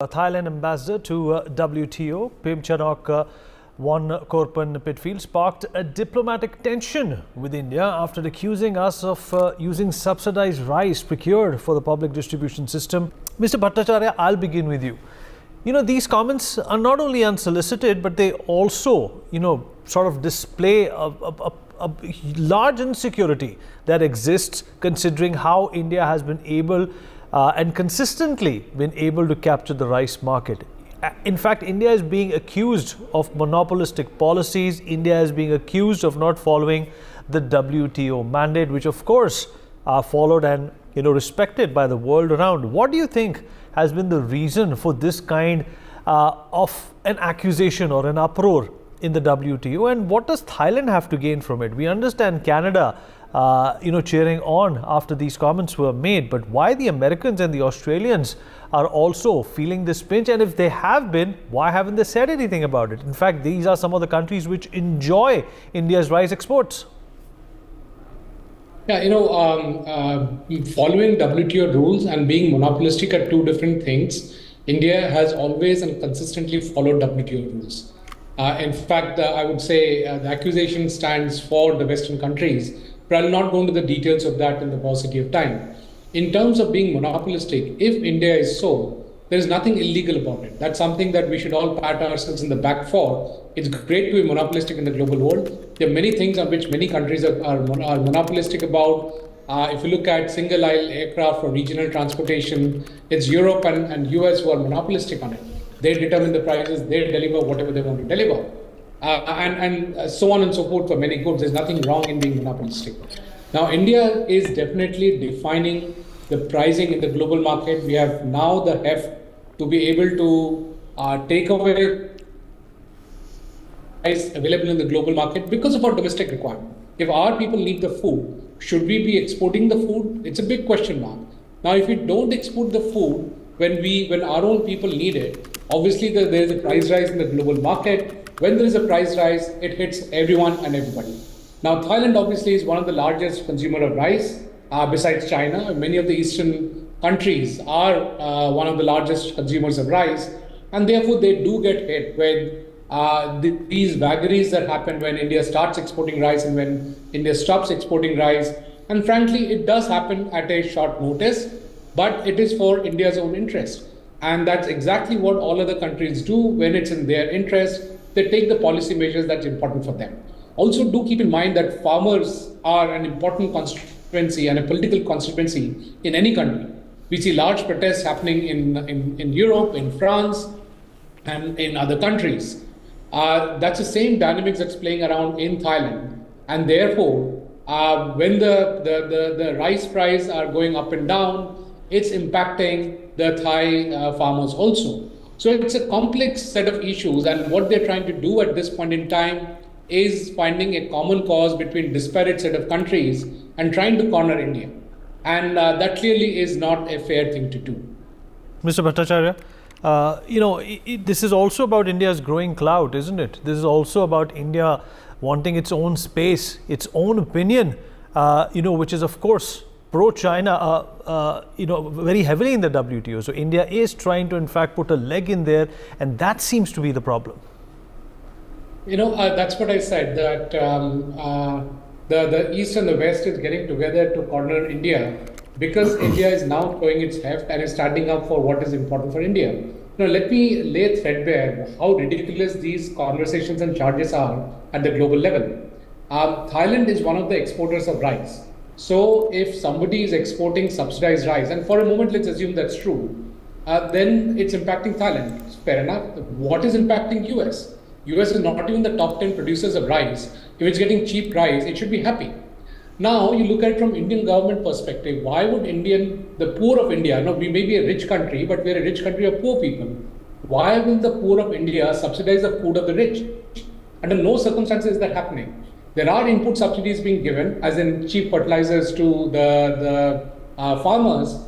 Thailand ambassador to WTO, Pim Chanok Won Korpan Pitfield, sparked a diplomatic tension with India after accusing us of using subsidized rice procured for the public distribution system. Mr. Bhattacharya, I'll begin with you. These comments are not only unsolicited, but they also, sort of display a large insecurity that exists considering how India has been able and consistently been able to capture the rice market. In fact, India is being accused of monopolistic policies. India is being accused of not following the WTO mandate, which of course are followed and respected by the world around. What do you think has been the reason for this kind of an accusation or an uproar in the WTO, and what does Thailand have to gain from it? We understand Canada cheering on after these comments were made, but why the Americans and the Australians are also feeling this pinch, and if they have been, why haven't they said anything about it? In fact, these are some of the countries which enjoy India's rice exports. Yeah, following WTO rules and being monopolistic are two different things. India has always and consistently followed WTO rules. In fact, I would say the accusation stands for the Western countries, but I'll not go into the details of that in the paucity of time. In terms of being monopolistic, if India is so, there is nothing illegal about it. That's something that we should all pat ourselves in the back for. It's great to be monopolistic in the global world. There are many things on which many countries are monopolistic about. If you look at single aisle aircraft for regional transportation, it's Europe and US who are monopolistic on it. They determine the prices, they deliver whatever they want to deliver. And so on and so forth for many goods. There's nothing wrong in being monopolistic. Now, India is definitely defining the pricing in the global market. We have now the heft to be able to take away price available in the global market because of our domestic requirement. If our people need the food, should we be exporting the food? It's a big question mark. Now, if we don't export the food when our own people need it, obviously there is a price rise in the global market. When there is a price rise, it hits everyone and everybody. Now, Thailand obviously is one of the largest consumer of rice, besides China. Many of the Eastern countries are one of the largest consumers of rice, and therefore they do get hit when these vagaries that happen when India starts exporting rice and when India stops exporting rice. And frankly, it does happen at a short notice, but it is for India's own interest. And that's exactly what all other countries do when it's in their interest. They take the policy measures that's important for them. Also, do keep in mind that farmers are an important constituency and a political constituency in any country. We see large protests happening in Europe, in France, and in other countries. That's the same dynamics that's playing around in Thailand. And therefore, when the rice price are going up and down, it's impacting the Thai farmers also. So it's a complex set of issues, and what they're trying to do at this point in time is finding a common cause between disparate set of countries and trying to corner India. And that clearly is not a fair thing to do. Mr. Bhattacharya, this is also about India's growing clout, isn't it? This is also about India wanting its own space, its own opinion, which is of course pro-China, very heavily in the WTO. So India is trying to in fact put a leg in there, and that seems to be the problem. That's what I said, that the East and the West is getting together to corner India because India is now showing its heft and is standing up for what is important for India. Let me lay threadbare how ridiculous these conversations and charges are at the global level. Thailand is one of the exporters of rice. So if somebody is exporting subsidized rice, and for a moment let's assume that's true, then it's impacting Thailand. Fair enough. What is impacting US? US is not even the top 10 producers of rice. If it's getting cheap rice, it should be happy. Now you look at it from Indian government perspective. Why would the poor of India, we may be a rich country, but we're a rich country of poor people. Why will the poor of India subsidize the food of the rich? Under no circumstances is that happening. There are input subsidies being given, as in cheap fertilizers to the farmers,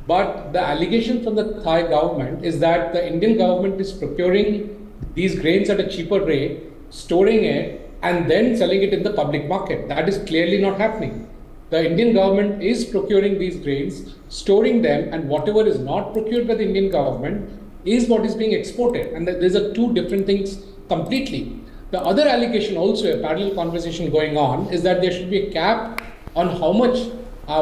but the allegation from the Thai government is that the Indian government is procuring these grains at a cheaper rate, storing it, and then selling it in the public market. That is clearly not happening. The Indian government is procuring these grains, storing them, and whatever is not procured by the Indian government, is what is being exported. And these are two different things completely. The other allegation also, a parallel conversation going on, is that there should be a cap on how much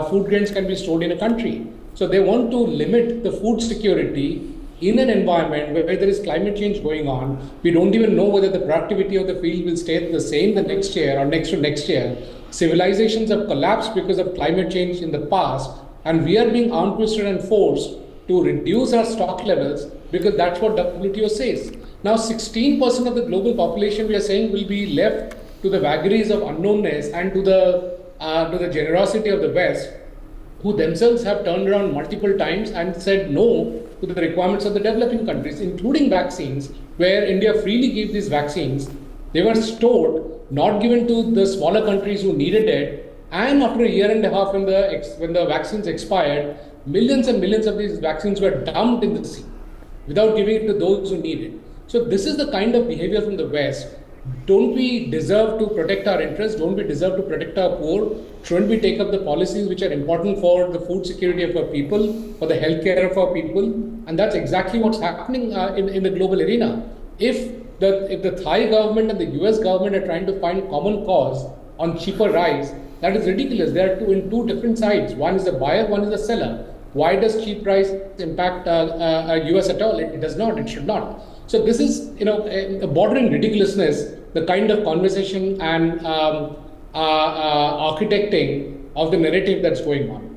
food grains can be stored in a country. So they want to limit the food security in an environment where there is climate change going on. We don't even know whether the productivity of the field will stay the same the next year or next to next year. Civilizations have collapsed because of climate change in the past, and we are being armed, twisted, and forced to reduce our stock levels because that's what WTO says. Now, 16% of the global population, we are saying, will be left to the vagaries of unknownness and to the generosity of the West, who themselves have turned around multiple times and said no to the requirements of the developing countries, including vaccines, where India freely gave these vaccines. They were stored, not given to the smaller countries who needed it, and after a year and a half when the vaccines expired, millions and millions of these vaccines were dumped in the sea without giving it to those who need it. So this is the kind of behavior from the West. Don't we deserve to protect our interests? Don't we deserve to protect our poor? Shouldn't we take up the policies which are important for the food security of our people, for the healthcare of our people? And that's exactly what's happening in the global arena. If the Thai government and the US government are trying to find common cause on cheaper rice, that is ridiculous. They are in two different sides. One is the buyer, one is the seller. Why does cheap rice impact US at all? It does not. It should not. So this is, a bordering ridiculousness, the kind of conversation and architecting of the narrative that's going on.